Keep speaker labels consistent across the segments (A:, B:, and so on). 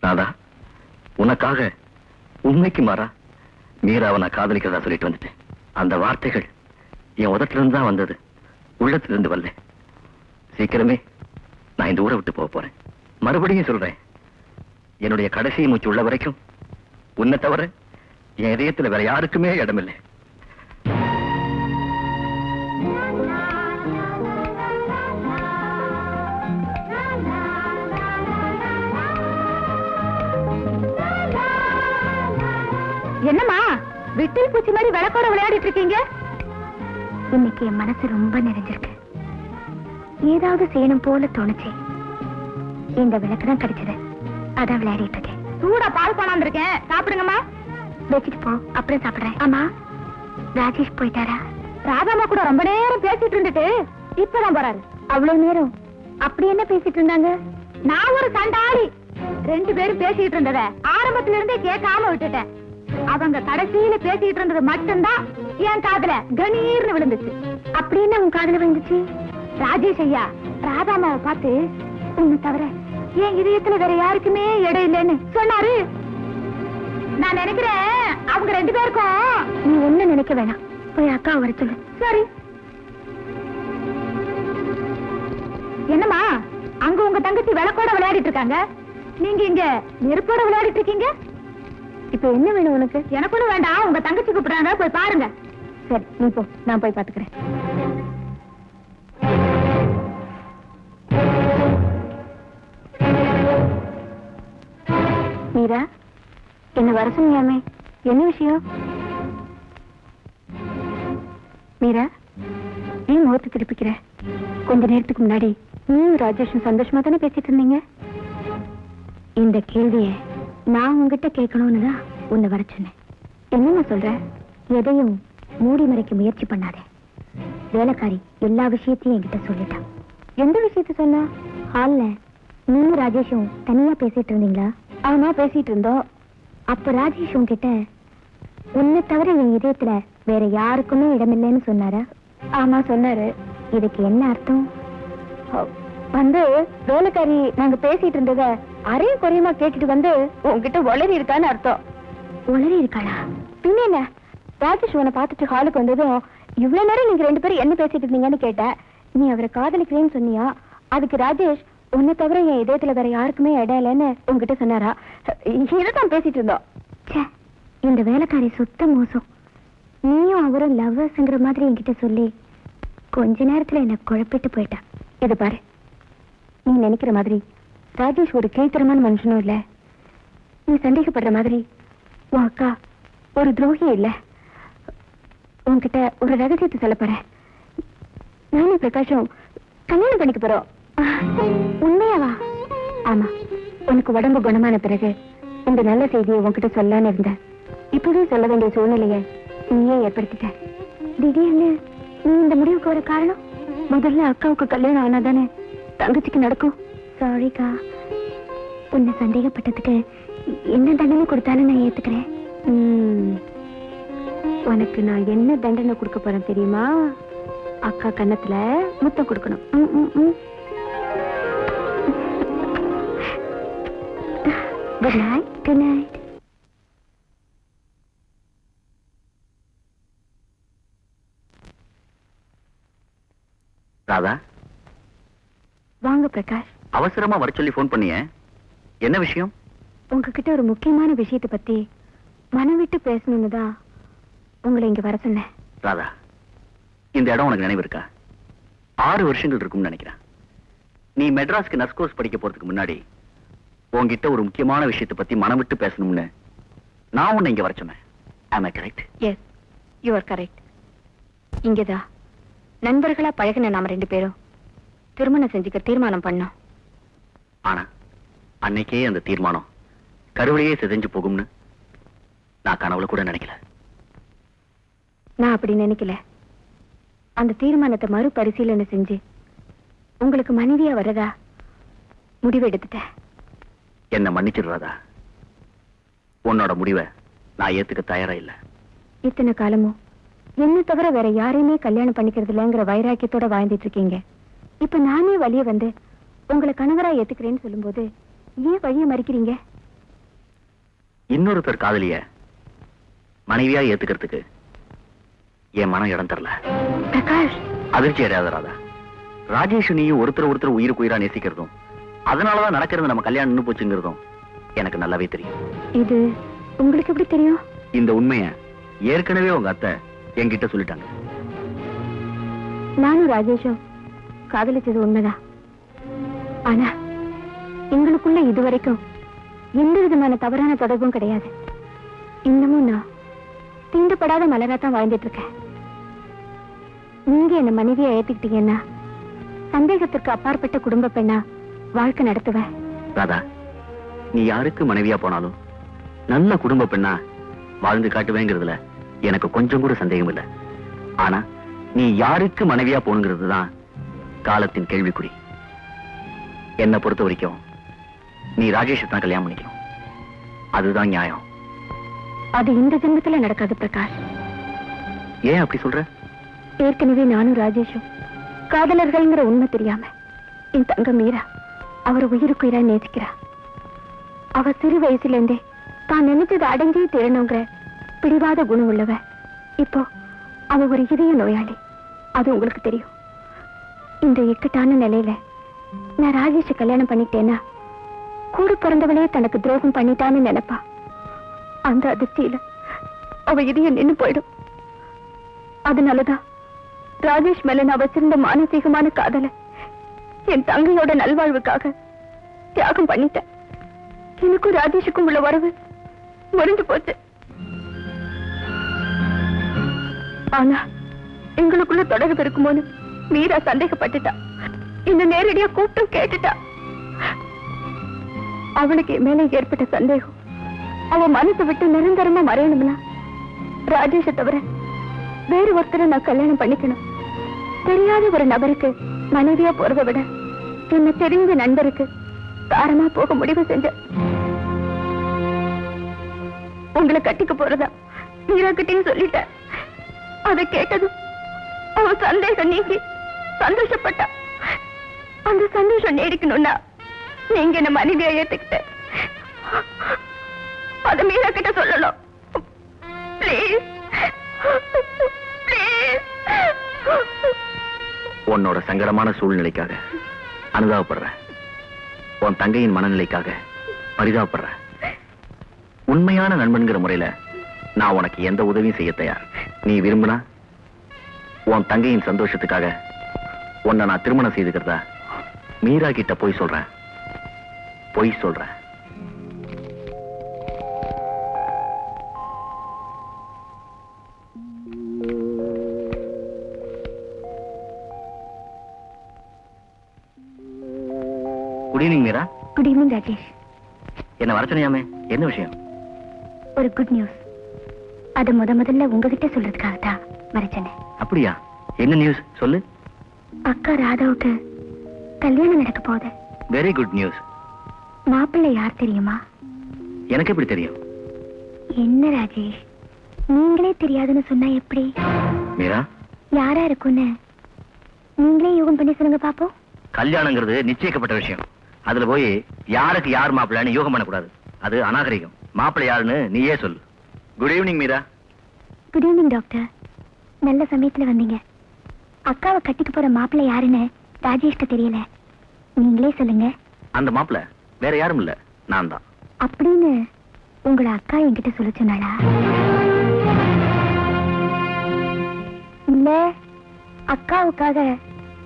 A: ராதா, உனக்காக உண்மைக்கு மாறா மீராவை நான் காதலிக்கிறதா சொல்லிட்டு வந்துட்டேன். அந்த வார்த்தைகள் என் உதட்டிலிருந்து தான் வந்தது, உள்ளத்திலிருந்து வரல. சீக்கிரமே நான் இந்த ஊரை விட்டு போக போறேன். மறுபடியும் சொல்றேன், என்னுடைய கடைசி மூச்சு உள்ள வரைக்கும் உன்னை தவிர என் இதயத்துல வேற யாருக்குமே இடமில்லை.
B: என்னம்மா விட்டில் பூச்சி மாதிரி விளக்கோட விளையாடிட்டு இருக்கீங்க? இன்னைக்கு என் மனசு ரொம்ப நிறைஞ்சிருக்கு. ஏதாவது செய்யணும் போல தோணுச்சு. இந்த விளக்கு தான் கிடைச்சது, அதான் விளையாடிட்டு இருக்கேன். சூடா பால் கொண்டாந்து இருக்கேன், சாப்பிடுங்கம்மா. வச்சுட்டு போ, அப்புறம் சாப்பிடுறேன். ஆமா, ராஜேஷ் போயிட்டாரா? ராதாமா கூட ரொம்ப நேரம் பேசிட்டு இருந்துட்டு இப்பதான் போறாரு. அவ்வளவு நேரம் அப்படி என்ன பேசிட்டு இருந்தாங்க? நான் ஒரு சண்டாளி, 2 பேரும் பேசிட்டு இருந்தத ஆரம்பத்துல இருந்தே கேட்காம விட்டுட்டேன். அவங்க கடைசியில பேசிட்டு இருந்தது மட்டும்தான் என் காதுல கணீர்னு விழுந்துச்சு. அப்படின்னு உன் காதுல விழுந்துச்சு? ராஜேஷ் ஐயா ராதாமாவை பார்த்து உன்னை தவிர என் இதயத்துல வேற யாருக்குமே இடம் இல்லைன்னு சொன்னாரு. நான் நினைக்கிறேன் அவங்க 2 பேருக்கும். நீ ஒண்ணு நினைக்க வேணாம், போய் அக்கா வர சொல்லு. சரி. என்னம்மா அங்க உங்க தங்கச்சி விளக்கோட விளையாடிட்டு இருக்காங்க, நீங்க இங்க நெருப்போட விளையாடிட்டு இருக்கீங்க. இப்ப என்ன வேணும் உனக்கு? எனக்கு ஒண்ணு வேண்டாம், உங்க தங்கச்சி கூப்பிடுறாங்க, போய் பாருங்க. சரி நீ போ, நான் போய் பாத்துக்கிறேன். மீரா, என்ன வர சொன்னியாமே, என்ன விஷயம்? மீரா, நீ முகத்தை திருப்பிக்கிற. கொஞ்ச நேரத்துக்கு முன்னாடி நீ ராஜேஷும் சந்தோஷமா தானே பேசிட்டு இருந்தீங்க. இந்த கேள்விய நான் உங்ககிட்ட கேட்கணும்னு தான் உன்னை வர சொன்னேன். என்னன்னு சொல்ற? எதையும் மூடி மறைக்க முயற்சி பண்ணாத. வேலைக்காரி எல்லா விஷயத்தையும் என்கிட்ட சொல்லிட்டான். எந்த விஷயத்த சொன்னா? ஹால்ல நீயும் ராஜேஷும் தனியா பேசிட்டு இருந்தீங்களா? ஆமா, பேசிட்டு இருந்தோம். அப்ப ராஜேஷ் உன்கிட்ட உன்னை தவிர என் இதயத்துல வேற யாருக்குமே இடமில்லைன்னு சொன்னாரா? ஆமா சொன்னாரு. இதுக்கு என்ன அர்த்தம்? வந்து வேலைக்காரி நாங்க பேசிட்டு இருந்தத அரையும் குறையுமா கேட்டுட்டு வந்து உன்கிட்ட உளறி இருக்கான்னு அர்த்தம். உளறி இருக்காளா? பின்ன என்ன? ராஜேஷ் உன்னை பார்த்துட்டு ஹாலுக்கு வந்ததும் இவ்வளவு நேரம் நீங்க 2 பேரும் என்ன பேசிட்டு இருந்தீங்கன்னு கேட்ட. நீ அவரை காதலிக்கிறேன்னு சொன்னியா? அதுக்கு ராஜேஷ் உன்னை தவிர என் இதயத்துல வேற யாருக்குமே இடம் இல்லைன்னு உங்ககிட்ட சொன்னாரா? இதான் பேசிட்டு இருந்தோம். இந்த வேலைக்காரி சுத்த மோசம். நீயும் அவரும் லவ்வர்ஸ்ங்கிற மாதிரி என்கிட்ட சொல்லி கொஞ்ச நேரத்துல என்ன குழப்பிட்டு போயிட்டா. இது பாரு, நீ நினைக்கிற மாதிரி ராஜேஷ் ஒரு கீழ்த்தரமான மனுஷனும் இல்ல. நீ சந்தேகப்படுற மாதிரி உன் அக்கா ஒரு துரோகியும் இல்ல. உன்கிட்ட ஒரு ரகசியத்தை சொல்ல போறேன். நானும் பிரகாஷும் கல்யாணம் பண்ணிக்க போறோம். உண்மையாவா? ஆமா. உனக்கு உடம்பு குணமான பிறகு இந்த நல்ல செய்தியை உன்கிட்ட சொல்லலான்னு இருந்த. இப்பவே சொல்ல வேண்டிய சூழ்நிலையை நீயே ஏற்படுத்திட்ட. திடீர்னு நீ இந்த முடிவுக்கு வர காரணம்? முதல்ல அக்காவுக்கு கல்யாணம் ஆனாதானே தங்கச்சிக்கு நடக்கும். சாரிக்கா, உன்னை சந்தேகப்பட்டதுக்கு என்ன தண்டனை கொடுத்தாலும் நான் ஏத்துக்கிறேன். உனக்கு நான் என்ன தண்டனை கொடுக்க போறேன் தெரியுமா? அக்கா கன்னத்துல முத்தம் கொடுக்கணும். Good night. Good night.
A: Radha,
B: வாங்க பிரகாஷ்.
A: அவசரமா வர சொல்லி போன் பண்ணிய, என்ன விஷயம்?
B: உங்ககிட்ட ஒரு முக்கியமான விஷயத்தை பத்தி மனம் விட்டு பேசணும்னு தான் உங்களை இங்க வர சொன்னேன்.
A: ராதா, இந்த இடம் உனக்கு நினைவு இருக்கா? 6 வருஷங்கள் இருக்கும்னு நினைக்கிறேன். நீ மெட்ராஸ்க்கு நர்ஸ் கோர்ஸ் படிக்க போறதுக்கு முன்னாடி உன்கிட்ட ஒரு முக்கியமான விஷயத்தை பத்தி மனம் விட்டு பேசணும்னு நான் உன்னை இங்க வர சொன்னேன். Am I correct?
B: Yes, you are correct. இங்கதான் நண்பர்களா பழகின நாம 2 பேரும் திருமணம் செஞ்சுக்க தீர்மானம் பண்ணோம்.
A: ஆனா அன்னைக்கே அந்த தீர்மானம் கருவிலேயே சிதைஞ்சு போகும்னு நான் கனவுல கூட நினைக்கல.
B: நான் அப்படி நினைக்கல. அந்த தீர்மானத்தை மறுபரிசீலனை செஞ்சு உங்களுக்கு மனைவியா வரதா முடிவு எடுத்துட்டேன்.
A: என்ன மன்னிச்சிடுறதா? உன்னோட முடிவை நான் ஏத்துக்க தயாரா இல்ல.
B: இத்தனை காலமும் என்ன தவிர வேற யாரையுமே கல்யாணம் பண்ணிக்கிறது இல்லைங்கிற வைராக்கியத்தோட வாழ்ந்துட்டு இருக்கீங்க. இப்ப நானே வழிய வந்து உங்களை கணவரா ஏத்துக்கிறேன்னு சொல்லும்போது ஏன் வழிய மறிக்கிறீங்க?
A: இன்னொருத்தர் காதலிய மனைவியா ஏத்துக்கிறதுக்கு என் மனம் இடம் தரல.
B: பிரகாஷ்,
A: அதிர்ச்சி அடையாத ராதா. ராஜேஷ் நீயும் ஒருத்தர் உயிருக்கு உயிரா நேசிக்கிறதும் அதனாலதான் நடக்கிறது நம்ம கல்யாணம் நின்னு போச்சுங்கிறதும் எனக்கு நல்லாவே தெரியும்.
B: இது உங்களுக்கு எப்படி தெரியும்?
A: இந்த உண்மைய ஏற்கனவே உங்க அத்தை என்கிட்ட சொல்லிட்டாங்க.
B: நானும் ராஜேஷும் காதலிச்சது உண்மைதான். ஆனா எங்களுக்குள்ள இதுவரைக்கும் எந்த விதமான தவறான தொடர்பும் கிடையாது. இன்னமும் நான் தீண்டப்படாத மலராத்தான் வாழ்ந்துட்டு இருக்கேன். நீங்க என்ன மனைவியை ஏத்துக்கிட்டீங்கன்னா சந்தேகத்திற்கு அப்பாற்பட்ட குடும்ப பெண்ணா வாழ்க்கை நடத்துவேன்.
A: ராதா, நீ யாருக்கு மனைவியா போனாலும் நல்ல குடும்ப பெண்ணா வாழ்ந்து காட்டுவேங்கிறதுல எனக்கு கொஞ்சம் கூட சந்தேகம் இல்லை. ஆனா நீ யாருக்கு மனைவியா போனுங்கிறது தான் காலத்தின் கேள்விக்குறி. என்னை பொறுத்த வரைக்கும் நீ ராஜேஷை தான் கல்யாணம் பண்ணிக்கணும். அதுதான் நியாயம்.
B: அது இந்த ஜென்மத்துல நடக்காது பிரகாஷ்.
A: ஏன் அப்படி சொல்ற?
B: ஏற்கனவே நானும் ராஜேஷும் காதலர்கள்ங்கிற உண்மை தெரியாம என் தங்க மீரா அவரை உயிருக்குயிரா நேசிக்கிறா. அவ சிறு வயசுல இருந்தே தான் நினைச்சது அடைஞ்சே தேரணுங்கிற பிடிவாத குணம் உள்ளவ. இப்போ அவ ஒரு இதய நோயாளி. அது உங்களுக்கு தெரியும். இந்த இக்கட்டான நிலையில நான் ராஜேஷை கல்யாணம் பண்ணிட்டேன்னா கூட பிறந்தவளே தனக்கு துரோகம் பண்ணிட்டான்னு நினைப்பா. அந்த அதிர்ச்சியில அவ இதயம் நின்னு போயிடும். அதனாலதான் ராஜேஷ் மேல நான் வச்சிருந்த மானசீகமான காதலை என் தங்கையோட நல்வாழ்வுக்காக தியாகம் பண்ணிட்டேன். எனக்கும் ராஜேஷுக்கும் உள்ள உறவு முறிஞ்சு போச்சு. ஆனா எங்களுக்குள்ள தொடர்பு இருக்குமோன்னு மீரா சந்தேகப்பட்டுட்டா. இன்னும் நேரடியா கூப்பிட்டும் கேட்டுட்டா. அவளுக்கு என் மேல ஏற்பட்ட சந்தேகம் அவ மனசை விட்டு நிரந்தரமா மறையணும்னா ராஜேஷை தவிர வேறு ஒருத்தரை நான் கல்யாணம் பண்ணிக்கணும். தெரியாத ஒரு நபருக்கு மனைவியா போறதை விட என்ன தெரிஞ்ச நண்பருக்கு தாரமா போக முடிவு செஞ்ச. உங்களை கட்டிக்க போறதா மீரா கிட்டையும் சொல்லிட்டேன். அதை கேட்டதும் அவ சந்தேகம் நீங்கி சந்தோஷப்பட்டா. அந்த சந்தோஷம் நீடிக்கணும்னா நீங்க என்ன மனைவியா ஏத்துக்கிட்ட அதை மீரா கிட்ட சொல்லணும். Please. Please.
A: உன்னோட சங்கடமான சூழ்நிலைக்காக அனுதாபப்படுறேன். உன் தங்கையின் மனநிலைக்காக பரிதாபப்படுறேன். உண்மையான நண்பன்கிற முறையில நான் உனக்கு எந்த உதவியும் செய்ய தயார். நீ விரும்பினா உன் தங்கையின் சந்தோஷத்துக்காக உன்னை நான் திருமணம் செய்துக்கிறதா மீரா கிட்ட போய் சொல்றேன். Good evening Meera.
B: Good evening Rajesh.
A: என்ன வர சொன்னியாமே, என்ன விஷயம்?
B: ஒரு குட் நியூஸ். அது முதல்ல உங்ககிட்ட சொல்றதுக்காக தான் மறைச்சேன்.
A: அப்படியா? என்ன நியூஸ் சொல்லு.
B: அக்கா ராதாவுக்கு கல்யாணம் நடக்க போகுது.
A: Very good news.
B: மாப்பிள்ளை யார் தெரியுமா?
A: எனக்கு எப்படி தெரியும்?
B: என்ன ராஜேஷ், நீங்களே தெரியாதுன்னு சொன்னா எப்படி?
A: மீரா,
B: யாரா இருக்குன்னு நீங்களே யோகம் பண்ணி சொல்லுங்க பாப்போம்.
A: கல்யாணங்கிறது நிச்சயிக்கப்பட்ட விஷயம். அதுல போய் யாருக்கு யார் மாப்பிள்ளைன்னு யோகம் பண்ணக்கூடாது. அது அநாகரிகம். மாப்பிள்ளை யாருன்னு நீயே சொல்லு. Good evening Meera.
B: Good evening doctor. நல்ல சமயத்துல வந்தீங்க. அக்காவை கட்டிக்க போற மாப்பிள்ளை யாருன்னு ராஜேஷ்க்கு தெரியல. நீங்களே சொல்லுங்க.
A: அந்த மாப்பிள்ளை வேற யாரும் இல்ல, நான் தான்.
B: அப்படின்னு உங்களை அக்கா என்கிட்ட சொல்ல சொன்னாளா? இல்ல அக்காவுக்காக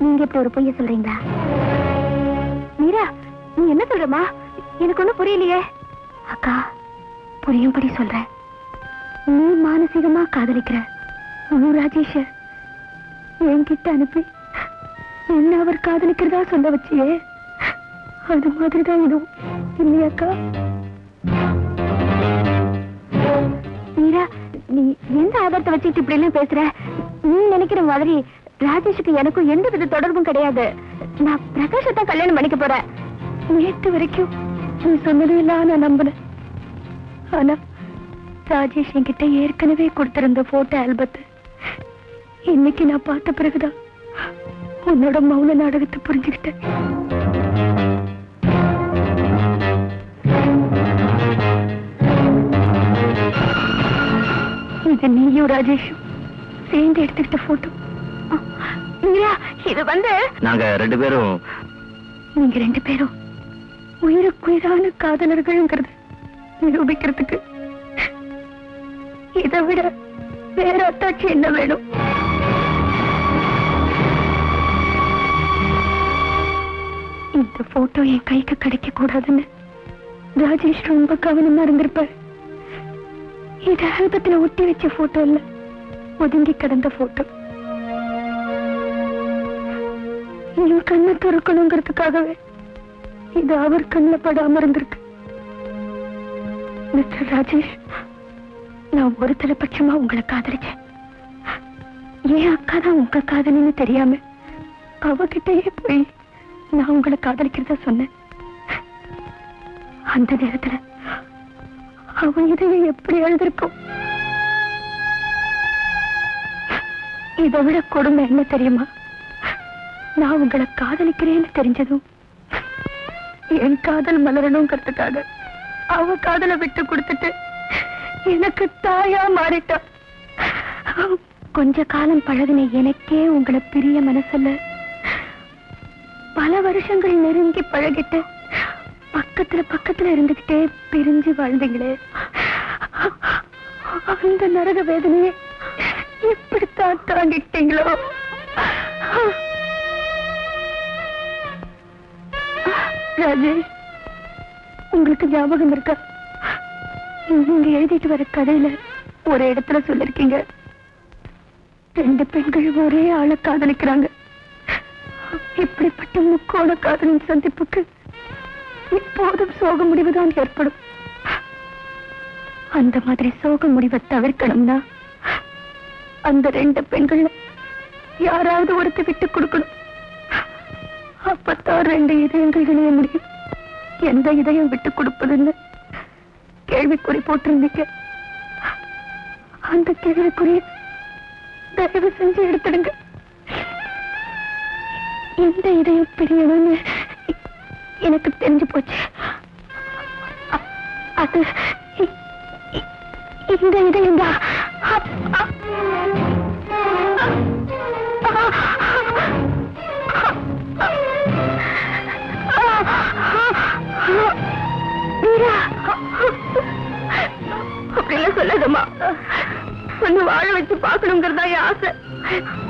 B: நீங்க இப்படி ஒரு பொய்ய சொல்றீங்களா? மீரா, நீ என்ன சொல்றமா? எனக்கு ஒண்ணும் புரியலையே. அக்கா, புரியும்படி சொல்றேன். நீ மானசீகமா காதலிக்கிற ராஜேஷ என்கிட்ட அனுப்பி என்ன அவர் காதலிக்கிறதா சொல்ல வச்சியே, அது மாதிரிதான் இதுவும் இல்லையாக்கா? மீரா, நீ எந்த ஆதாரத்தை வச்சுட்டு இப்படி எல்லாம் பேசுற? நீ நினைக்கிற மாதிரி ராஜேஷுக்கு எனக்கும் எந்த வித தொடர்பும் கிடையாது. நான் பிரகாஷத்தான் கல்யாணம் பண்ணிக்க போறேன். நேற்று வரைக்கும் நீ சொன்னதும் இல்ல நான் நம்பினேன். ஆனா ராஜேஷ் என்கிட்ட ஏற்கனவே கொடுத்திருந்த போட்டோ ஆல்பத்தை இன்னைக்கு நான் பார்த்த பிறகுதான் உன்னோட மௌன நாடகத்தை புரிஞ்சுக்கிட்டேன். இது நீயும் ராஜேஷும் சேர்ந்து எடுத்துக்கிட்ட போட்டோ. இது வந்து
A: நாங்க 2 பேரும்
B: நீங்க 2 பேரும் உயிருக்குயிரான காதலர்கள்ங்கிறது நிரூபிக்கிறதுக்கு இதை விட வேற அத்தாட்சி என்ன வேணும்? இந்த போட்டோ என் கைக்கு கிடைக்க கூடாதுன்னு ராஜேஷ் ரொம்ப கவனமா இருந்திருப்பார். இது ஆல்பத்துல ஒட்டி வச்ச போட்டோ இல்ல, ஒதுங்கி கிடந்த போட்டோ. என் கண்ணை துறக்கணுங்கிறதுக்காகவே இது அவர் கண்ணில் படாம இருந்திருக்கு. மிஸ்டர் ராஜேஷ், நான் ஒரு தலைபட்சமா உங்களை காதலிச்சேன். ஏன் அக்கா தான் உங்க காதலின்னு தெரியாம அவகிட்டயே போய் நான் உங்களை காதலிக்கிறத சொன்னேன். அந்த நேரத்துல அவன் இதையே எப்படி எழுதிருக்கும்? இதை விட கொடுமை என்ன தெரியுமா? நான் உங்களை காதலிக்கிறேன்னு தெரிஞ்சதும் என் காதல் மலரணுங்கிறதுக்காக அவ காதலை விட்டு கொடுத்துட்டு எனக்கு தாயா மாறிட்டா. கொஞ்ச காலம் பழகின எனக்கே உங்களை பிரிய மனசுல பல வருஷங்கள் நெருங்கி பழகிட்டு பக்கத்துல இருந்துகிட்டே பிரிஞ்சு வாழ்ந்தீங்களே, அந்த நரக வேதனையை எப்படித்தான் தாங்கிட்டீங்களோ? ராஜேஷ், உங்களுக்கு ஞாபகம் இருக்கா? நீங்க எழுதிட்டு வர கதையில ஒரு இடத்துல சொல்லிருக்கீங்க, 2 பெண்கள் ஒரே ஆளை காதலிக்கிறாங்க. இப்படிப்பட்ட முக்கோண காதலின் சந்திப்புக்கு இப்போதும் சோக முடிவுதான் ஏற்படும். அந்த மாதிரி சோக முடிவை தவிர்க்கணும்னா அந்த 2 பெண்கள் யாராவது ஒருத்தி விட்டு கொடுக்கணும். அப்பத்தான் 2 இதயங்கள் இணைய முடியும். எந்த இதயம் விட்டு கொடுப்பதுன்னு கேள்விக்குறி போட்டிருந்தீங்க. அந்த கேள்விக்குறியை தயவு செஞ்சு எடுத்துடுங்க. எந்த இதயம் பிரியணும்னு எனக்கு தெரிஞ்சு போச்சு. அது இந்த இதயம் தான். அப்படிலாம் சொல்லாதம்மா. ஒன்னு வாழ வச்சு பார்க்கணுங்கிறதா என் ஆசை.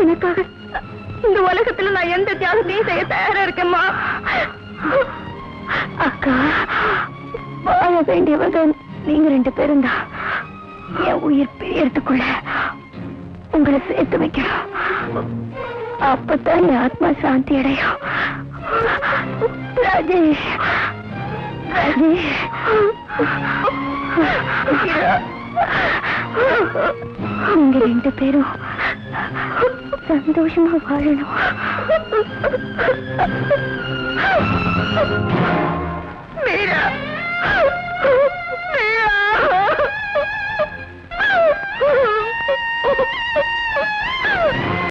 B: எனக்காக இந்த உலகத்துல நான் எந்த தியாகத்தையும் செய்ய தயாரா இருக்கேம்மா. அக்கா, வாழ வேண்டியவங்க நீங்க 2 பேரும் தான். என் உயிர் பிரியறதுக்குள்ள உங்களை சேர்த்து வைக்கணும். அப்பதான் என் ஆத்மா சாந்தி அடையும். ராஜேஷ், ராஜேஷ், நீங்க 2 பேரும் சந்தோஷமா வாழணும்.